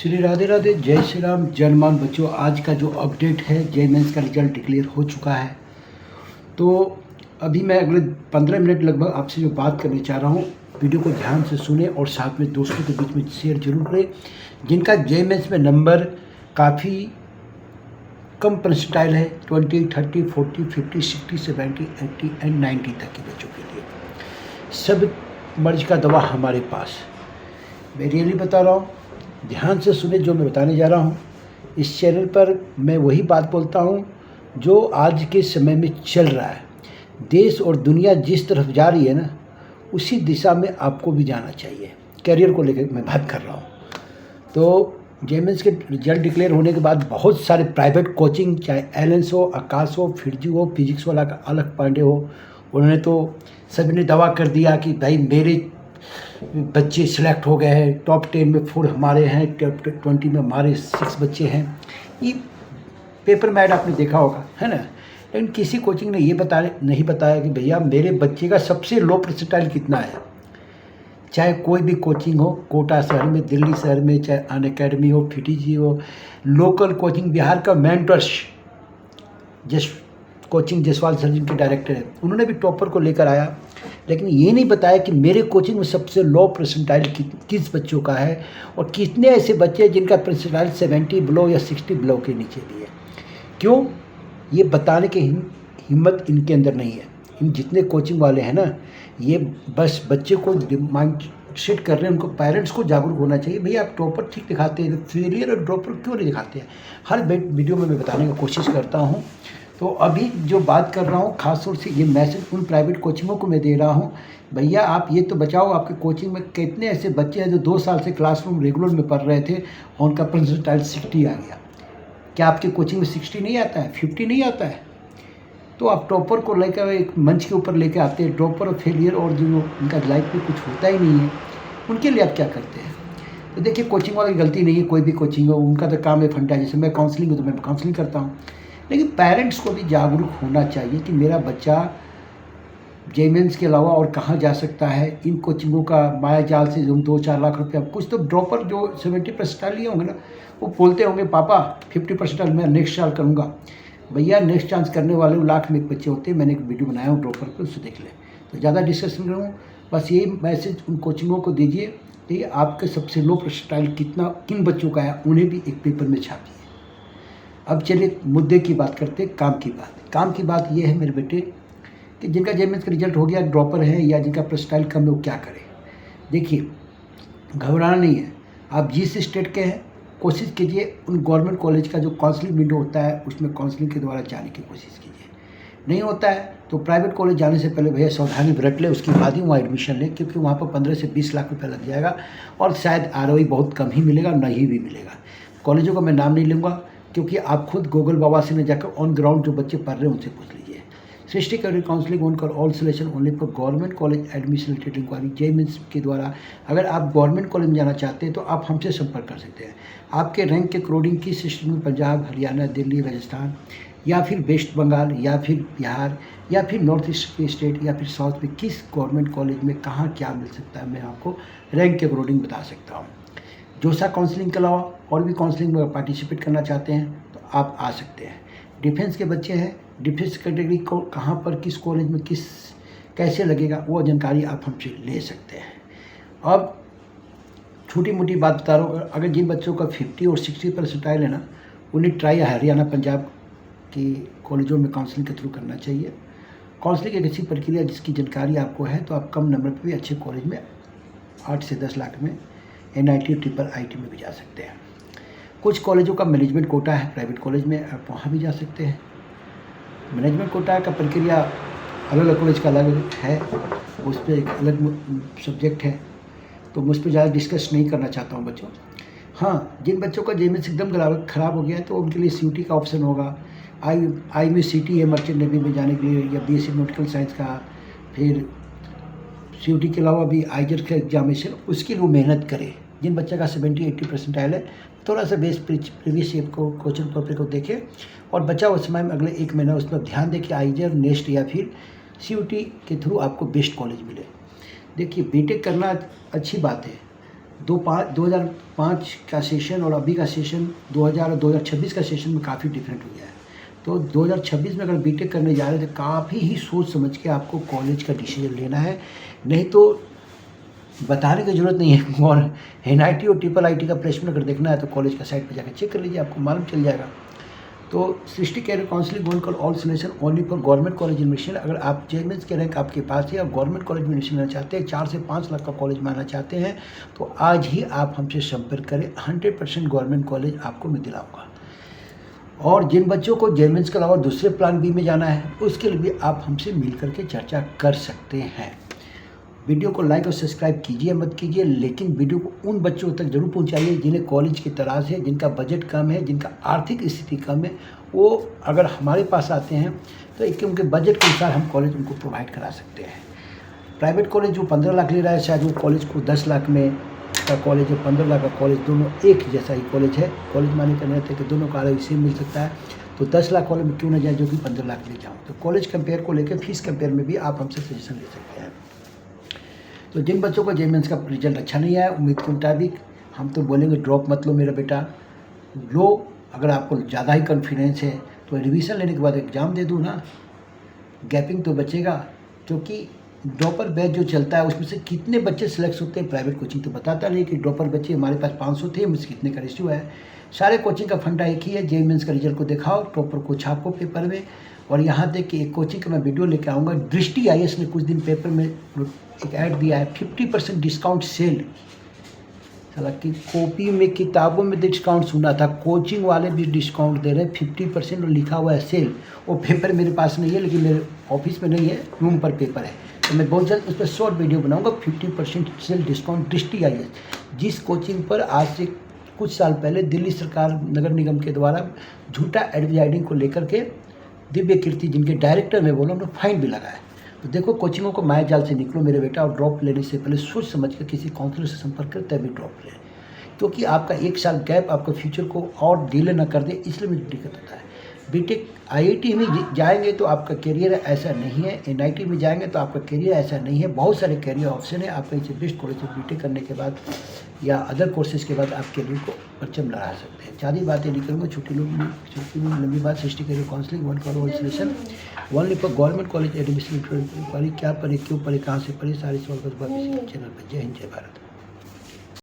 श्री राधे राधे, जय श्री राम। जनमान बच्चों, आज का जो अपडेट है, जे मेंस का रिजल्ट डिक्लेयर हो चुका है। तो अभी मैं अगले 15 मिनट लगभग आपसे जो बात करने चाह रहा हूँ, वीडियो को ध्यान से सुने और साथ में दोस्तों के बीच में शेयर जरूर करें। जिनका जे मेंस में नंबर काफ़ी कम परसेंटाइल है, 20, 30, 40, 50, 60, 70, 80 एंड 90 तक के बच्चों के लिए सब मर्ज का दवा हमारे पास। मैं रियली बता रहा हूँ, ध्यान से सुने जो मैं बताने जा रहा हूँ। इस चैनल पर मैं वही बात बोलता हूँ जो आज के समय में चल रहा है। देश और दुनिया जिस तरफ जा रही है ना, उसी दिशा में आपको भी जाना चाहिए। करियर को लेकर मैं बात कर रहा हूँ। तो जे मेंस के रिजल्ट डिक्लेयर होने के बाद बहुत सारे प्राइवेट कोचिंग, चाहे एलेंस हो, आकाश हो, फिरजी हो, फिजिक्स वाला का अलग पांडे हो, उन्होंने तो सभी ने दावा कर दिया कि भाई मेरे बच्चे सिलेक्ट हो गए हैं, टॉप 10 में 4 हमारे हैं, टॉप 20 में हमारे 6 बच्चे हैं। ये पेपर में ऐड आपने देखा होगा, है ना। लेकिन किसी कोचिंग ने ये नहीं बताया कि भैया मेरे बच्चे का सबसे लो परसेंटाइल कितना है। चाहे कोई भी कोचिंग हो, कोटा शहर में, दिल्ली शहर में, चाहे अन अकेडमी हो, फिटीजी हो, लोकल कोचिंग, बिहार का मेंटर्स कोचिंग जसवाल सर जिनके डायरेक्टर हैं, उन्होंने भी टॉपर को लेकर आया। लेकिन ये नहीं बताया कि मेरे कोचिंग में सबसे लो परसेंटाइल किस बच्चों का है और कितने ऐसे बच्चे हैं जिनका परसेंटाइल 70 बिलो या 60 बिलो के नीचे भी है। क्यों? ये बताने की हिम्मत इनके अंदर नहीं है। इन जितने कोचिंग वाले हैं ना, ये बस बच्चे को माइंड सेट कर रहे हैं। उनको पेरेंट्स को जागरूक होना चाहिए। भैया आप टॉपर ठीक दिखाते हैं, फेलियर और ड्रॉपर क्यों नहीं दिखाते हैं? हर वीडियो में मैं बताने की कोशिश करता हूँ। तो अभी जो बात कर रहा हूँ, खासतौर से ये मैसेज उन प्राइवेट कोचिंगों को मैं दे रहा हूँ, भैया आप ये तो बचाओ, आपके कोचिंग में कितने ऐसे बच्चे हैं जो 2 साल से क्लासरूम रेगुलर में पढ़ रहे थे और उनका परसेंटाइल 60 आ गया। क्या आपके कोचिंग में 60 नहीं आता है, 50 नहीं आता है? तो आप टॉपर को लेकर एक मंच के ऊपर लेकर आते हैं। टॉपर और फेलियर और जो उनका लाइफ में कुछ होता ही नहीं है, उनके लिए आप क्या करते हैं? तो देखिए, कोचिंग वालों की गलती नहीं है, कोई भी कोचिंग हो, उनका तो काम है फंडा। जैसे मैं काउंसलिंग हूँ तो मैं काउंसलिंग करता हूँ। लेकिन पेरेंट्स को भी जागरूक होना चाहिए कि मेरा बच्चा जे मेंस के अलावा और कहाँ जा सकता है। इन कोचिंगों का माया जाल से जो 2-4 लाख रुपया, कुछ तो ड्रॉपर जो 70% लिए होंगे ना, वो बोलते होंगे पापा 50% मैं नेक्स्ट साल करूँगा। भैया नेक्स्ट चांस करने वाले लाख में एक बच्चे होते हैं। मैंने एक वीडियो बनाया हूँ ड्रॉपर पर, उससे देख लें। तो ज़्यादा डिस्कशन करूँ, बस यही मैसेज उन कोचिंगों को दीजिए कि आपके सबसे लो परसेंटाइल किन बच्चों का है, उन्हें भी एक पेपर में छापिए। अब चलिए मुद्दे की बात करते हैं, काम की बात ये है मेरे बेटे कि जिनका जे मेंस का रिजल्ट हो गया, ड्रॉपर है या जिनका परसेंटाइल कम है, वो क्या करें? देखिए, घबराना नहीं है। आप जिस स्टेट के हैं, कोशिश कीजिए उन गवर्नमेंट कॉलेज का जो काउंसलिंग विंडो होता है, उसमें काउंसलिंग के द्वारा जाने की कोशिश कीजिए। नहीं होता है तो प्राइवेट कॉलेज जाने से पहले भैया सावधानी बरत ले, उसके बाद ही वहाँ एडमिशन ले, क्योंकि वहाँ पर 15 से 20 लाख रुपये लग जाएगा और शायद ROI बहुत कम ही मिलेगा, नहीं भी मिलेगा। कॉलेजों का मैं नाम नहीं लूँगा, क्योंकि आप खुद गूगल बाबा से में जाकर ऑन ग्राउंड जो बच्चे पढ़ रहे हैं उनसे पूछ लीजिए। सृष्टि करियर काउंसलिंग ऑन कर all selection only for government college admission related inquiry. JEE mains के द्वारा अगर आप गवर्नमेंट कॉलेज में जाना चाहते हैं तो आप हमसे संपर्क कर सकते हैं। आपके रैंक के अकॉर्डिंग किस सिस्टम में, पंजाब, हरियाणा, दिल्ली, राजस्थान या फिर वेस्ट बंगाल या फिर बिहार या फिर नॉर्थ ईस्ट के स्टेट या फिर साउथ में किस गवर्नमेंट कॉलेज में कहाँ क्या मिल सकता है, मैं आपको रैंक के अकॉर्डिंग बता सकता हूँ। जोसा काउंसलिंग के अलावा और भी काउंसलिंग में पार्टिसिपेट करना चाहते हैं तो आप आ सकते हैं। डिफेंस के बच्चे हैं, डिफेंस कैटेगरी को कहाँ पर, किस कॉलेज में, कैसे लगेगा, वो जानकारी आप हमसे ले सकते हैं। अब छोटी मोटी बात बता रहा हूँ, अगर जिन बच्चों का 50 और 60 परसेंटाइल है ना, उन्हें ट्राई हरियाणा, पंजाब की कॉलेजों में काउंसलिंग के थ्रू करना चाहिए। काउंसलिंग एक ऐसी प्रक्रिया जिसकी जानकारी आपको है, तो आप कम नंबर पर भी अच्छे कॉलेज में 8 से 10 लाख में NIT, IIT में भी जा सकते हैं। कुछ कॉलेजों का मैनेजमेंट कोटा है, प्राइवेट कॉलेज में आप वहाँ भी जा सकते हैं। मैनेजमेंट कोटा का प्रक्रिया अलग अलग कॉलेज का अलग है, उस पर एक अलग सब्जेक्ट है, तो मुझ पर ज़्यादा डिस्कस नहीं करना चाहता हूँ बच्चों। हाँ, जिन बच्चों का जे मेंस एकदम ख़राब हो गया है तो उनके लिए CUT का ऑप्शन होगा। आई में CT है मर्चेंट नेवी में जाने के लिए, या BSc नॉटिकल साइंस का। फिर CUT के अलावा भी आइजर का एग्जामिनेशन, उसकी वो मेहनत करे। जिन बच्चे का 70-80 परसेंटाइल है, थोड़ा सा बेस प्रीवियस को क्वेश्चन पेपर को देखे और बचा हुआ समय में अगले 1 महीना उस पर ध्यान दें कि आइजर, नेस्ट या फिर CUT के थ्रू आपको बेस्ट कॉलेज मिले। देखिए, बीटेक करना अच्छी बात है, 2005 का सेशन और अभी का सेशन 2000 और 2026 का सेशन में काफ़ी डिफरेंट हो गया है। तो 2026 में अगर बीटेक करने जा रहे हैं तो काफ़ी ही सोच समझ के आपको कॉलेज का डिसीजन लेना है, नहीं तो बताने की ज़रूरत नहीं है। और NIT और IIIT का प्लेसमेंट अगर देखना है तो कॉलेज का साइट पर जाकर चेक कर लीजिए, आपको मालूम चल जाएगा। तो Srishti career counselling going call all selection only for government college admission. अगर आप JMS के रैंक आपके पास है और गवर्नमेंट कॉलेज में एडमिशन लेना चाहते हैं, 4 से 5 लाख का कॉलेज में आना चाहते हैं, तो आज ही आप हमसे संपर्क करें। 100% गवर्नमेंट कॉलेज आपको मैं दिलाऊंगा। और जिन बच्चों को JMS के अलावा दूसरे प्लान B में जाना है, उसके लिए भी आप हमसे मिल करके चर्चा कर सकते हैं। वीडियो को लाइक और सब्सक्राइब कीजिए मत कीजिए, लेकिन वीडियो को उन बच्चों तक जरूर पहुंचाइए जिन्हें कॉलेज की तलाश है, जिनका बजट कम है, जिनका आर्थिक स्थिति कम है। वो अगर हमारे पास आते हैं तो एक उनके बजट के अनुसार हम कॉलेज उनको प्रोवाइड करा सकते हैं। प्राइवेट कॉलेज जो 15 लाख ले रहा है, शायद वो कॉलेज को 10 लाख में का कॉलेज है, 15 लाख का कॉलेज, दोनों एक जैसा ही कॉलेज है। कॉलेज माने करने रहते हैं कि दोनों का अलग सेम मिल सकता है, तो 10 लाख वाले में क्यों ना जाए जो कि 15 लाख ले जाऊँ। तो कॉलेज कंपेयर को लेकर फीस कंपेयर में भी आप हमसे सजेशन ले सकते हैं। तो जिन बच्चों को JMS का रिजल्ट अच्छा नहीं आया, उम्मीद के मुताबिक, हम तो बोलेंगे ड्रॉप मत लो मेरा बेटा, लो। अगर आपको ज़्यादा ही कॉन्फिडेंस है तो रिवीजन लेने के बाद एग्ज़ाम दे दो ना, गैपिंग तो बचेगा। क्योंकि ड्रॉपर बैच जो चलता है उसमें से कितने बच्चे सेलेक्ट होते हैं, प्राइवेट कोचिंग तो बताता नहीं कि ड्रॉपर बच्चे हमारे पास 500 थे, मुझसे कितने का रेशियो है। सारे कोचिंग का फंडा एक ही है, JMS का रिजल्ट को दिखाओ, टॉपर को छापो पेपर में। और यहाँ तक कि एक कोचिंग का मैं वीडियो लेकर आऊँगा, दृष्टि IAS ने कुछ दिन पेपर में एक ऐड दिया है, 50% डिस्काउंट सेल। हालांकि कॉपी में किताबों में डिस्काउंट सुना था, कोचिंग वाले भी डिस्काउंट दे रहे हैं 50% और लिखा हुआ है सेल। वो पेपर मेरे पास नहीं है, लेकिन मेरे ऑफिस में नहीं है, रूम पर पेपर है। तो मैं बहुत जल्द उस पर शॉर्ट वीडियो बनाऊंगा। 50% सेल डिस्काउंट दृष्टि IAS, जिस कोचिंग पर आज से कुछ साल पहले दिल्ली सरकार नगर निगम के द्वारा झूठा एडवर्टाइजिंग को लेकर के दिव्य कीर्ति जिनके डायरेक्टर में बोला, उन्होंने फाइन भी लगाया। तो देखो, कोचिंगों को माया जाल से निकलो मेरे बेटा, और ड्रॉप लेने से पहले सोच समझ कर किसी काउंसलर से संपर्क करें तभी ड्रॉप लें। क्योंकि आपका 1 साल गैप आपका फ्यूचर को और डिले ना कर दे, इसलिए मुझे दिक्कत होता है। बीटेक IIT में जाएंगे तो आपका करियर ऐसा नहीं है, NIT में जाएंगे तो आपका करियर ऐसा नहीं है। बहुत सारे करियर ऑप्शन है, आपका इसे बेस्ट कॉलेज से बीटेक करने के बाद या अदर कोर्सेज के बाद आप करियर को परचम लगा सकते हैं। ज़्यादा बातें नहीं करूँगा, छोटी लंबी बात। Srishti career counselling one call solution only for government college admission. क्या पढ़े, क्यों पढ़े, कहाँ से पढ़े, सारे सवाल का जवाब इसी चैनल पर। जय हिंद, जय भारत।